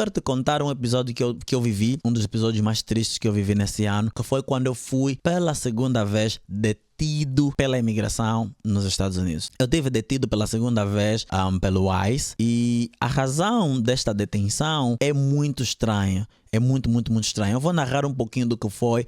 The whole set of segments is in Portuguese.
quero te contar um episódio que eu vivi, um dos episódios mais tristes que eu vivi nesse ano, que foi quando eu fui pela segunda vez detido pela imigração nos Estados Unidos. Eu tive detido pela segunda vez pelo ICE e a razão desta detenção é muito estranha. É muito estranho. Eu vou narrar um pouquinho do que foi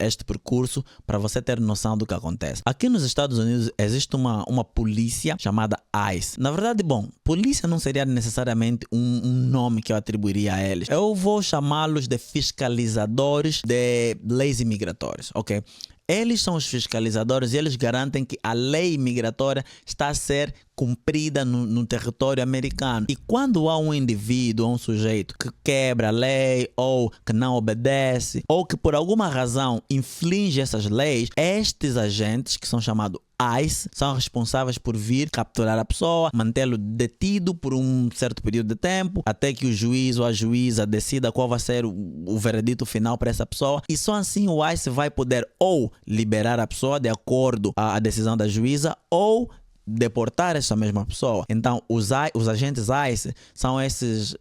este percurso para você ter noção do que acontece. Aqui nos Estados Unidos existe uma polícia chamada ICE. Na verdade, polícia não seria necessariamente um nome que eu atribuiria a eles. Eu vou chamá-los de fiscalizadores de leis imigratórias, ok? Eles são os fiscalizadores e eles garantem que a lei migratória está a ser cumprida no território americano. E quando há um indivíduo ou um sujeito que quebra a lei ou que não obedece ou que por alguma razão infringe essas leis, estes agentes, que são chamados ICE, são responsáveis por vir capturar a pessoa, mantê-lo detido por um certo período de tempo, até que o juiz ou a juíza decida qual vai ser o veredito final para essa pessoa. E só assim o ICE vai poder ou liberar a pessoa de acordo com a decisão da juíza ou deportar essa mesma pessoa. Então, os agentes ICE são esses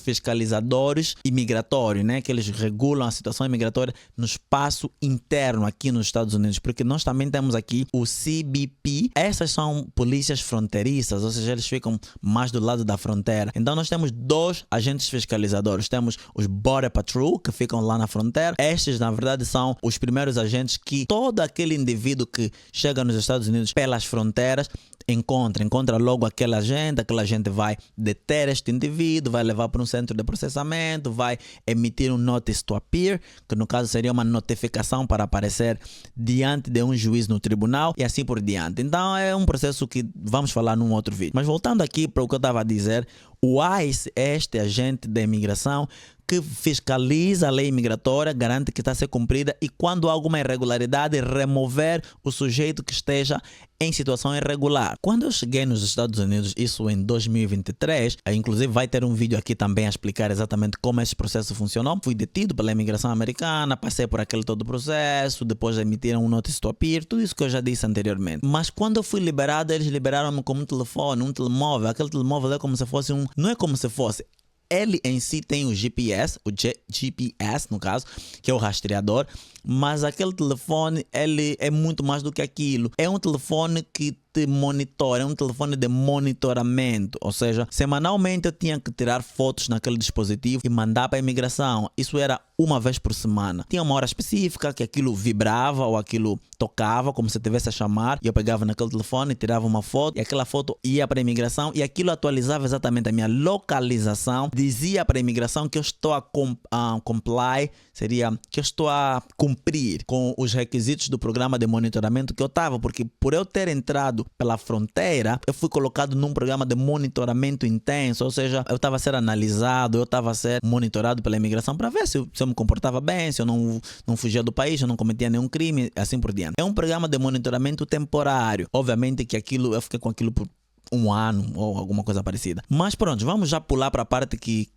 fiscalizadores imigratórios, né? Que eles regulam a situação imigratória no espaço interno aqui nos Estados Unidos, porque nós também temos aqui o CBP. Essas são polícias fronteiriças, ou seja, eles ficam mais do lado da fronteira. Então, nós temos dois agentes fiscalizadores. Temos os Border Patrol, que ficam lá na fronteira. Estes, na verdade, são os primeiros agentes que todo aquele indivíduo que chega nos Estados Unidos pelas fronteiras encontra logo aquela gente vai deter este indivíduo, vai levar para um centro de processamento, vai emitir um notice to appear, que no caso seria uma notificação para aparecer diante de um juiz no tribunal e assim por diante. Então é um processo que vamos falar num outro vídeo. Mas voltando aqui para o que eu estava a dizer, o ICE é este agente da imigração que fiscaliza a lei migratória, garante que está a ser cumprida e quando há alguma irregularidade, remover o sujeito que esteja em situação irregular. Quando eu cheguei nos Estados Unidos, isso em 2023, inclusive vai ter um vídeo aqui também a explicar exatamente como esse processo funcionou. Fui detido pela imigração americana, passei por aquele todo o processo, depois emitiram um notice to appear, tudo isso que eu já disse anteriormente. Mas quando eu fui liberado, eles liberaram-me com um telefone, um telemóvel. Aquele telemóvel é como se fosse não é como se fosse. Ele em si tem o GPS, GPS no caso, que é o rastreador, mas aquele telefone, ele é muito mais do que aquilo. É um telefone que te monitora, é um telefone de monitoramento, ou seja, semanalmente eu tinha que tirar fotos naquele dispositivo e mandar para a imigração. Isso era uma vez por semana. Tinha uma hora específica que aquilo vibrava ou aquilo tocava, como se estivesse a chamar, e eu pegava naquele telefone, tirava uma foto e aquela foto ia para a imigração e aquilo atualizava exatamente a minha localização, dizia para a imigração que eu estou a comply, seria que eu estou a cumprir com os requisitos do programa de monitoramento que eu estava, porque por eu ter entrado pela fronteira, eu fui colocado num programa de monitoramento intenso, ou seja, eu estava a ser analisado, eu estava a ser monitorado pela imigração para ver se eu me comportava bem, se eu não fugia do país, se eu não cometia nenhum crime, assim por diante. É um programa de monitoramento temporário. Obviamente que eu fiquei com aquilo por um ano ou alguma coisa parecida. Mas pronto, vamos já pular para a parte que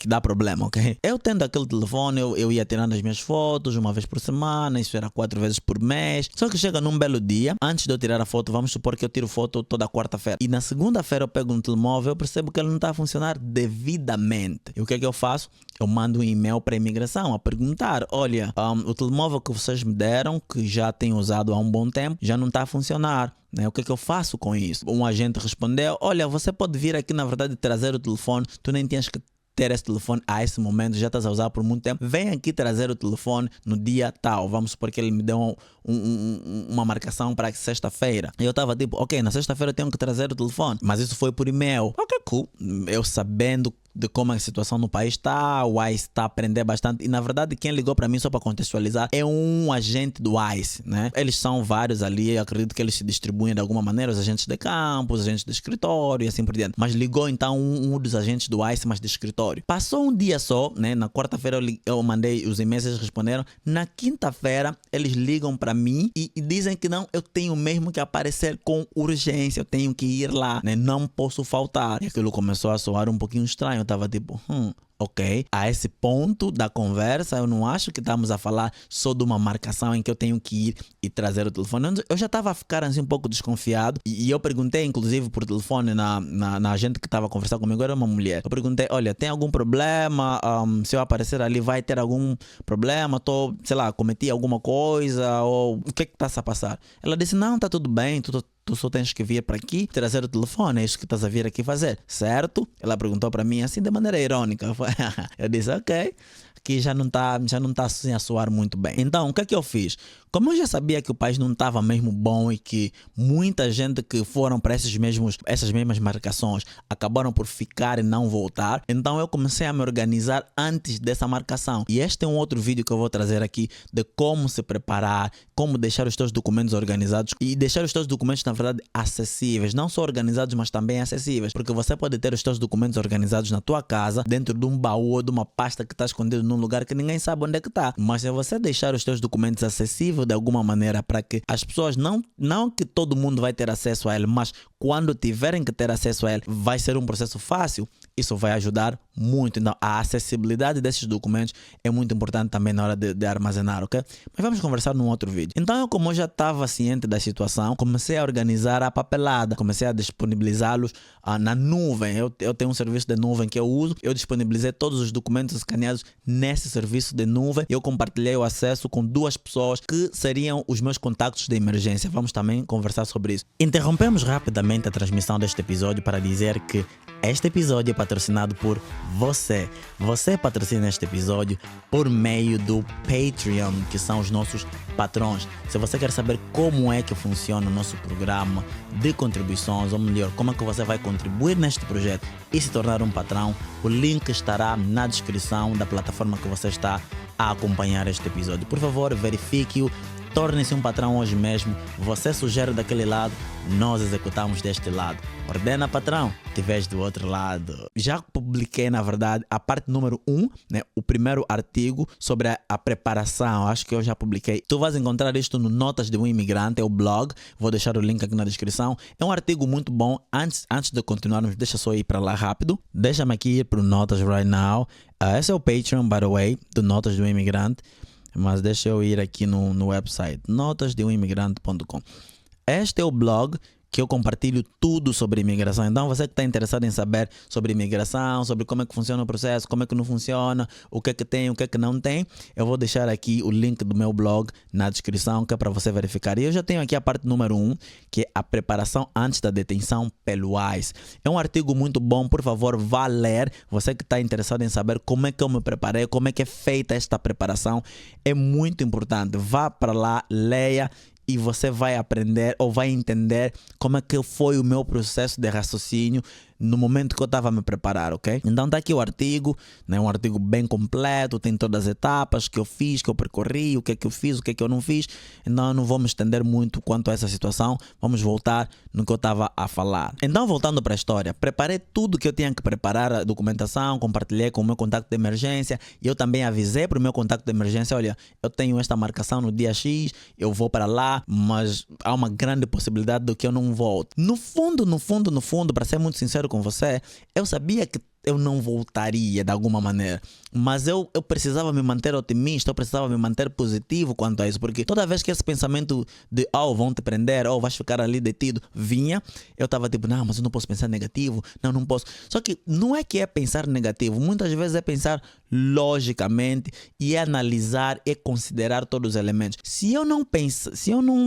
dá problema, ok? Eu tendo aquele telefone, eu ia tirando as minhas fotos uma vez por semana, isso era 4 vezes por mês. Só que chega num belo dia, antes de eu tirar a foto, vamos supor que eu tiro foto toda quarta-feira. E na segunda-feira eu pego um telemóvel, eu percebo que ele não está a funcionar devidamente. E o que é que eu faço? Eu mando um e-mail para a imigração a perguntar, olha, o telemóvel que vocês me deram, que já tenho usado há um bom tempo, já não está a funcionar. O que é que eu faço com isso? Um agente respondeu, olha, você pode vir aqui na verdade trazer o telefone, tu nem tens que ter esse telefone a esse momento, já estás a usar por muito tempo, vem aqui trazer o telefone no dia tal, vamos supor que ele me deu uma marcação para sexta-feira, e eu estava tipo, ok, na sexta-feira eu tenho que trazer o telefone, mas isso foi por e-mail, ok, cool, eu sabendo de como a situação no país está, o ICE está a aprender bastante, e na verdade quem ligou para mim, só para contextualizar, é um agente do ICE, né? Eles são vários ali, eu acredito que eles se distribuem de alguma maneira, os agentes de campo, os agentes de escritório e assim por diante, mas ligou então um dos agentes do ICE, mas de escritório. Passou um dia só, né? Na quarta-feira eu mandei os e-mails, eles responderam, na quinta-feira eles ligam para mim e dizem que não, eu tenho mesmo que aparecer com urgência, eu tenho que ir lá, né? Não posso faltar. E aquilo começou a soar um pouquinho estranho. Eu tava tipo, ok? A esse ponto da conversa, eu não acho que estamos a falar só de uma marcação em que eu tenho que ir e trazer o telefone. Eu já estava a ficar assim um pouco desconfiado e eu perguntei, inclusive, por telefone na gente que estava a conversar comigo, era uma mulher. Eu perguntei, olha, tem algum problema? Se eu aparecer ali, vai ter algum problema? Sei lá, cometi alguma coisa? Ou o que está-se a passar? Ela disse, não, está tudo bem, tu só tens que vir para aqui, trazer o telefone, é isso que estás a vir aqui fazer, certo? Ela perguntou para mim assim de maneira irônica. Eu disse, ok, aqui já não está assim a soar muito bem. Então, o que é que eu fiz? Como eu já sabia que o país não estava mesmo bom e que muita gente que foram para essas mesmas marcações acabaram por ficar e não voltar, então eu comecei a me organizar antes dessa marcação. E este é um outro vídeo que eu vou trazer aqui de como se preparar, como deixar os teus documentos organizados e deixar os teus documentos, na verdade, acessíveis. Não só organizados, mas também acessíveis. Porque você pode ter os teus documentos organizados na tua casa, dentro de um baú ou de uma pasta que está escondido num lugar que ninguém sabe onde é que está. Mas se você deixar os teus documentos acessíveis de alguma maneira para que as pessoas, não que todo mundo vai ter acesso a ele, mas quando tiverem que ter acesso a ele, vai ser um processo fácil, isso vai ajudar muito. Então, a acessibilidade desses documentos é muito importante também na hora de armazenar, ok? Mas vamos conversar num outro vídeo. Então, como eu já estava ciente da situação, comecei a organizar a papelada, comecei a disponibilizá-los na nuvem. Eu tenho um serviço de nuvem que eu uso, eu disponibilizei todos os documentos escaneados nesse serviço de nuvem. Eu compartilhei o acesso com 2 pessoas que seriam os meus contactos de emergência. Vamos também conversar sobre isso. Interrompemos rapidamente a transmissão deste episódio para dizer que este episódio é patrocinado por você. Você patrocina este episódio por meio do Patreon, que são os nossos patrões. Se você quer saber como é que funciona o nosso programa de contribuições, ou melhor, como é que você vai contribuir neste projeto e se tornar um patrão, o link estará na descrição da plataforma que você está a acompanhar este episódio. Por favor, verifique-o. Torne-se um patrão hoje mesmo. Você sugere daquele lado, nós executamos deste lado. Ordena, patrão, te vejo do outro lado. Já publiquei, na verdade, a parte número 1, né, o primeiro artigo sobre a preparação. Acho que eu já publiquei. Tu vais encontrar isto no Notas de um Imigrante, é o blog. Vou deixar o link aqui na descrição. É um artigo muito bom. Antes de continuarmos, deixa só ir para lá rápido. Deixa-me aqui ir para o Notas right now. Esse é o Patreon, by the way, do Notas de um Imigrante. Mas deixa eu ir aqui no website notasdeumimigrante.com. Este é o blog que eu compartilho tudo sobre imigração. Então, você que está interessado em saber sobre imigração, sobre como é que funciona o processo, como é que não funciona, o que é que tem, o que é que não tem, eu vou deixar aqui o link do meu blog na descrição, que é para você verificar. E eu já tenho aqui a parte número 1, que é a preparação antes da detenção pelo ICE. É um artigo muito bom, por favor, vá ler. Você que está interessado em saber como é que eu me preparei, como é que é feita esta preparação, é muito importante. Vá para lá, leia, e você vai aprender ou vai entender como é que foi o meu processo de raciocínio no momento que eu estava a me preparar, ok? Então está aqui o artigo, né? Um artigo bem completo, tem todas as etapas que eu fiz, que eu percorri, o que é que eu fiz, o que é que eu não fiz. Então eu não vou me estender muito quanto a essa situação, vamos voltar no que eu estava a falar. Então, voltando para a história, preparei tudo que eu tinha que preparar, a documentação, compartilhei com o meu contacto de emergência e eu também avisei para o meu contacto de emergência, olha, eu tenho esta marcação no dia X, eu vou para lá, mas há uma grande possibilidade de que eu não volte. No fundo, para ser muito sincero com você, eu sabia que eu não voltaria de alguma maneira, mas eu precisava me manter otimista, eu precisava me manter positivo quanto a isso, porque toda vez que esse pensamento de vão te prender, vais ficar ali detido, vinha, eu estava tipo, não, mas eu não posso pensar negativo, não posso. Só que não é que é pensar negativo, muitas vezes é pensar logicamente e é analisar e considerar todos os elementos. Se eu não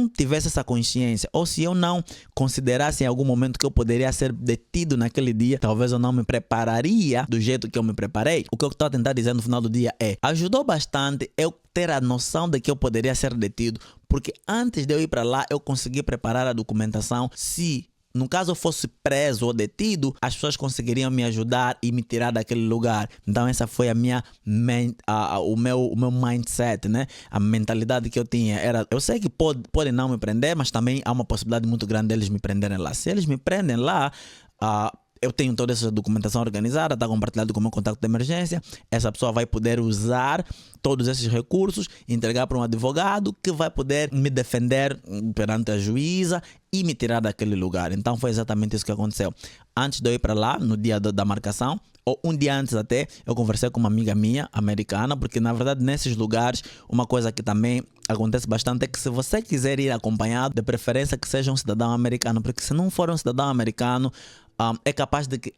tivesse essa consciência, ou se eu não considerasse em algum momento que eu poderia ser detido naquele dia, talvez eu não me prepararia do jeito que eu me preparei. O que eu estou a tentar dizer no final do dia é, ajudou bastante eu ter a noção de que eu poderia ser detido, porque antes de eu ir para lá, eu consegui preparar a documentação. Se no caso eu fosse preso ou detido, as pessoas conseguiriam me ajudar e me tirar daquele lugar. Então essa foi o meu mindset, né? A mentalidade que eu tinha era, eu sei que podem não me prender, mas também há uma possibilidade muito grande deles me prenderem lá. Se eles me prendem lá, eu tenho toda essa documentação organizada, está compartilhado com o meu contato de emergência. Essa pessoa vai poder usar todos esses recursos, entregar para um advogado que vai poder me defender perante a juíza e me tirar daquele lugar. Então foi exatamente isso que aconteceu. Antes de eu ir para lá, no dia da marcação, ou um dia antes até, eu conversei com uma amiga minha, americana, porque na verdade nesses lugares, uma coisa que também acontece bastante é que se você quiser ir acompanhado, de preferência que seja um cidadão americano, porque se não for um cidadão americano, é capaz de que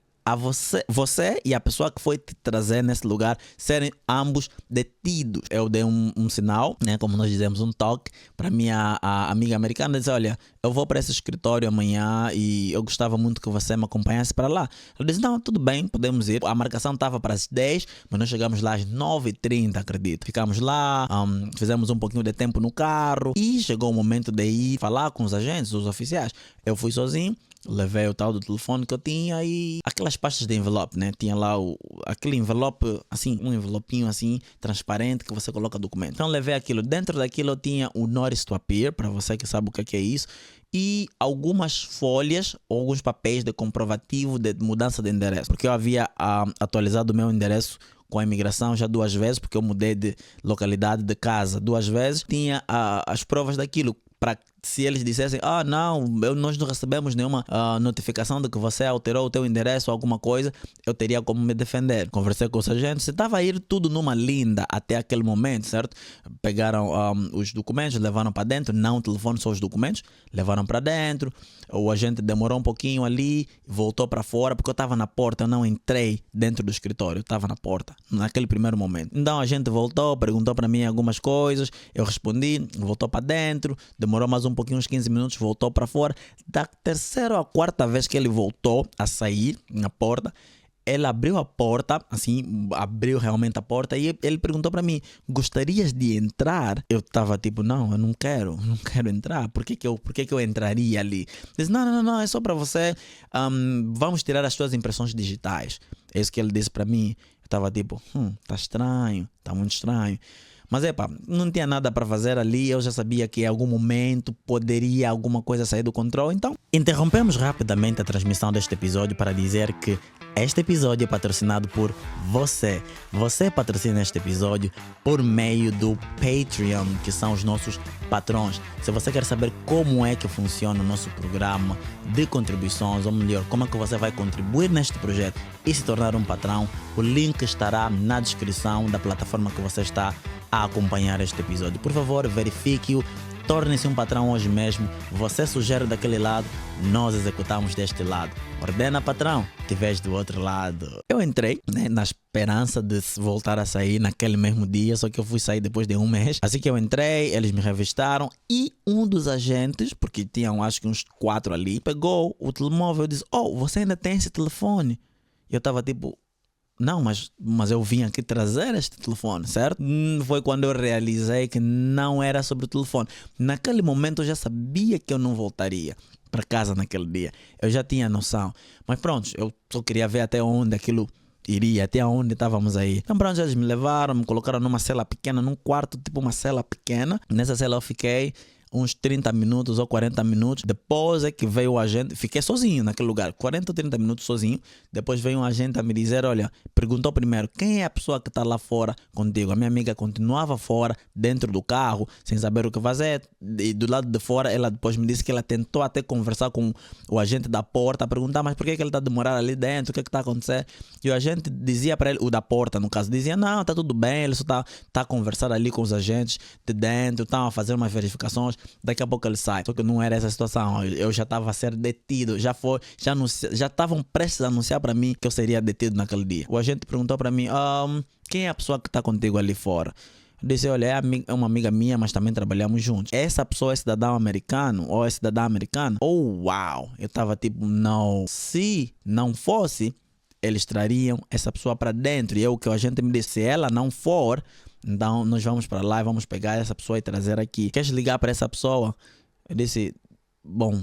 você e a pessoa que foi te trazer nesse lugar serem ambos detidos. Eu dei um sinal, né, como nós dizemos, um toque para minha amiga americana, dizer, olha, eu vou para esse escritório amanhã e eu gostava muito que você me acompanhasse para lá. Ela disse, não, tudo bem, podemos ir. A marcação estava para as 10, mas nós chegamos lá às 9h30, acredito. Ficamos lá, fizemos um pouquinho de tempo no carro e chegou o momento de ir falar com os agentes, os oficiais. Eu fui sozinho. Levei o tal do telefone que eu tinha e aquelas pastas de envelope, né? Tinha lá aquele envelope, assim, um envelopinho assim, transparente, que você coloca documento. Então levei aquilo. Dentro daquilo eu tinha o Notice to Appear, para você que sabe o que é isso, e algumas folhas ou alguns papéis de comprovativo de mudança de endereço. Porque eu havia atualizado o meu endereço com a imigração já 2 vezes, porque eu mudei de localidade, de casa 2 vezes. Tinha as provas daquilo, para se eles dissessem, não, nós não recebemos nenhuma notificação de que você alterou o teu endereço ou alguma coisa, eu teria como me defender. Conversei com os agentes, você estava a ir tudo numa linda até aquele momento, certo? Pegaram os documentos, levaram para dentro, não o telefone, só os documentos, levaram para dentro. O agente demorou um pouquinho ali, voltou para fora, porque eu estava na porta, eu não entrei dentro do escritório, eu estava na porta, naquele primeiro momento. Então a gente voltou, perguntou para mim algumas coisas, eu respondi, voltou para dentro, demorou mais um pouquinho, uns 15 minutos, voltou para fora. Da terceira ou quarta vez que ele voltou a sair na porta, ele abriu a porta, assim, abriu realmente a porta e ele perguntou para mim, gostarias de entrar? Eu estava tipo, não, eu não quero entrar. Por que eu entraria ali? Ele disse, não, é só para você, vamos tirar as suas impressões digitais. É isso que ele disse para mim. Eu estava tipo, tá estranho, tá muito estranho. Mas não tinha nada para fazer ali, eu já sabia que em algum momento poderia alguma coisa sair do controle, então interrompemos rapidamente a transmissão deste episódio para dizer que este episódio é patrocinado por você. Você patrocina este episódio por meio do Patreon, que são os nossos patrões. Se você quer saber como é que funciona o nosso programa de contribuições, ou melhor, como é que você vai contribuir neste projeto e se tornar um patrão, o link estará na descrição da plataforma que você está a acompanhar este episódio. Por favor, verifique-o, torne-se um patrão hoje mesmo. Você sugere daquele lado, nós executamos deste lado. Ordena, patrão, te vejo do outro lado. Eu entrei, né, na esperança de voltar a sair naquele mesmo dia, só que eu fui sair depois de 1 mês. Assim que eu entrei, eles me revistaram e um dos agentes, porque tinham acho que uns 4 ali, pegou o telemóvel e disse, você ainda tem esse telefone? E eu tava tipo, não, mas eu vim aqui trazer este telefone, certo? Foi quando eu realizei que não era sobre o telefone. Naquele momento eu já sabia que eu não voltaria para casa naquele dia. Eu já tinha noção. Mas pronto, eu só queria ver até onde aquilo iria, até onde estávamos aí. Então pronto, eles me levaram, me colocaram numa cela pequena, num quarto, tipo uma cela pequena. Nessa cela eu fiquei uns 30 minutos ou 40 minutos. Depois é que veio o agente, fiquei sozinho naquele lugar, 40 ou 30 minutos sozinho. Depois veio um agente a me dizer, olha, perguntou primeiro, quem é a pessoa que está lá fora contigo? A minha amiga continuava fora, dentro do carro, sem saber o que fazer. E do lado de fora, ela depois me disse que ela tentou até conversar com o agente da porta, perguntar, mas por que ele está a demorar ali dentro? O que está acontecendo? E o agente dizia para ele, o da porta no caso, dizia, não, está tudo bem, ele só está a conversar ali com os agentes de dentro, estão a fazer umas verificações. Daqui a pouco ele sai. Só que não era essa situação. Eu já estava a ser detido. Já estavam prestes a anunciar para mim que eu seria detido naquele dia. O agente perguntou para mim, quem é a pessoa que está contigo ali fora? Eu disse, olha, é uma amiga minha, mas também trabalhamos juntos. Essa pessoa é cidadão americano ou é cidadã americana? Uau! Eu estava tipo, não. Se não fosse, eles trariam essa pessoa para dentro. E o que a gente me disse, se ela não for, então nós vamos para lá e vamos pegar essa pessoa e trazer aqui. Queres ligar para essa pessoa? Eu disse, bom,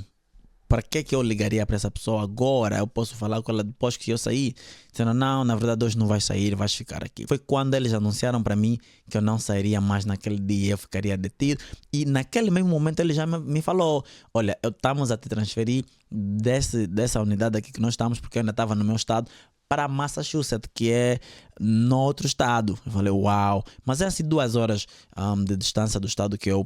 para que eu ligaria para essa pessoa agora? Eu posso falar com ela depois que eu sair? Dizendo, não, na verdade hoje não vais sair, vais ficar aqui. Foi quando eles anunciaram para mim que eu não sairia mais naquele dia, eu ficaria detido. E naquele mesmo momento ele já me falou, olha, estamos a te transferir dessa unidade aqui que nós estamos, porque eu ainda estava no meu estado, para Massachusetts, que é no outro estado. Eu falei, uau. Mas é assim 2 horas de distância do estado que eu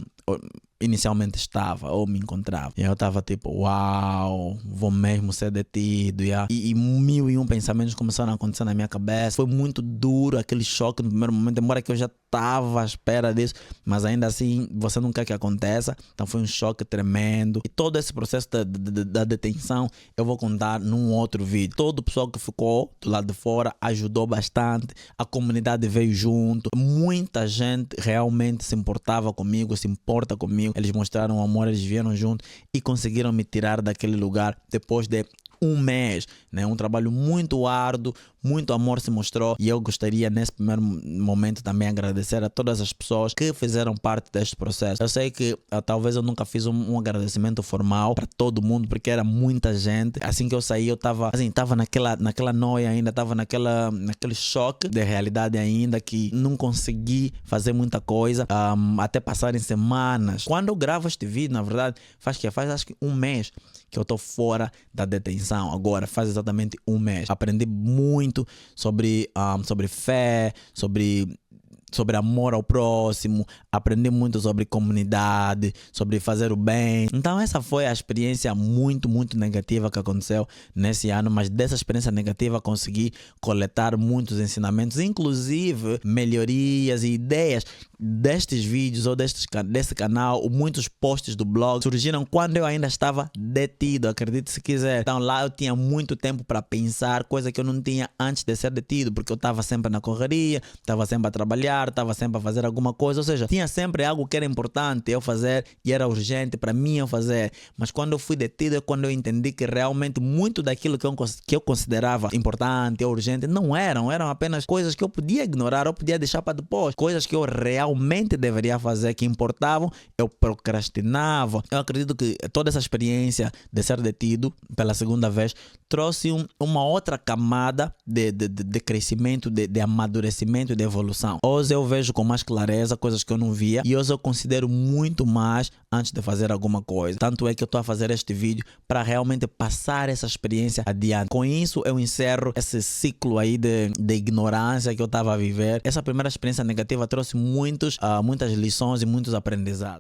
inicialmente estava ou me encontrava. E eu estava tipo, uau, vou mesmo ser detido. Yeah. E 1001 pensamentos começaram a acontecer na minha cabeça. Foi muito duro aquele choque no primeiro momento, embora que eu já estava à espera disso, mas ainda assim você não quer que aconteça. Então foi um choque tremendo. E todo esse processo da detenção eu vou contar num outro vídeo. Todo o pessoal que ficou do lado de fora ajudou bastante. A comunidade veio junto. Muita gente realmente se importava comigo, se importa comigo. Eles mostraram amor, eles vieram junto e conseguiram me tirar daquele lugar depois de 1 mês, né? Um trabalho muito árduo, muito amor se mostrou, e eu gostaria nesse primeiro momento também agradecer a todas as pessoas que fizeram parte deste processo. Eu sei que talvez eu nunca fiz um agradecimento formal para todo mundo, porque era muita gente. Assim que eu saí, eu estava assim, naquela noia ainda, estava naquele choque de realidade ainda, que não consegui fazer muita coisa, até passarem semanas. Quando eu gravo este vídeo, na verdade, faz acho que 1 mês que eu estou fora da detenção. Agora faz exatamente 1 mês. Aprendi muito sobre fé, sobre amor ao próximo, aprendi muito sobre comunidade, sobre fazer o bem. Então essa foi a experiência muito, muito negativa que aconteceu nesse ano, mas dessa experiência negativa consegui coletar muitos ensinamentos, inclusive melhorias e ideias destes vídeos ou desse canal, ou muitos posts do blog surgiram quando eu ainda estava detido, acredite se quiser. Então lá eu tinha muito tempo para pensar, coisa que eu não tinha antes de ser detido, porque eu estava sempre na correria, estava sempre a trabalhar, estava sempre a fazer alguma coisa, ou seja, tinha sempre algo que era importante eu fazer e era urgente para mim eu fazer. Mas quando eu fui detido é quando eu entendi que realmente muito daquilo que eu considerava importante ou urgente não eram apenas coisas que eu podia ignorar ou podia deixar para depois, coisas que eu realmente deveria fazer, que importavam, eu procrastinava. Eu acredito que toda essa experiência de ser detido pela segunda vez trouxe uma outra camada de crescimento, de amadurecimento e de evolução. Hoje eu vejo com mais clareza coisas que eu não via, e hoje eu considero muito mais antes de fazer alguma coisa. Tanto é que eu estou a fazer este vídeo para realmente passar essa experiência adiante. Com isso eu encerro esse ciclo aí de ignorância que eu estava a viver. Essa primeira experiência negativa trouxe muitas lições e muitos aprendizados.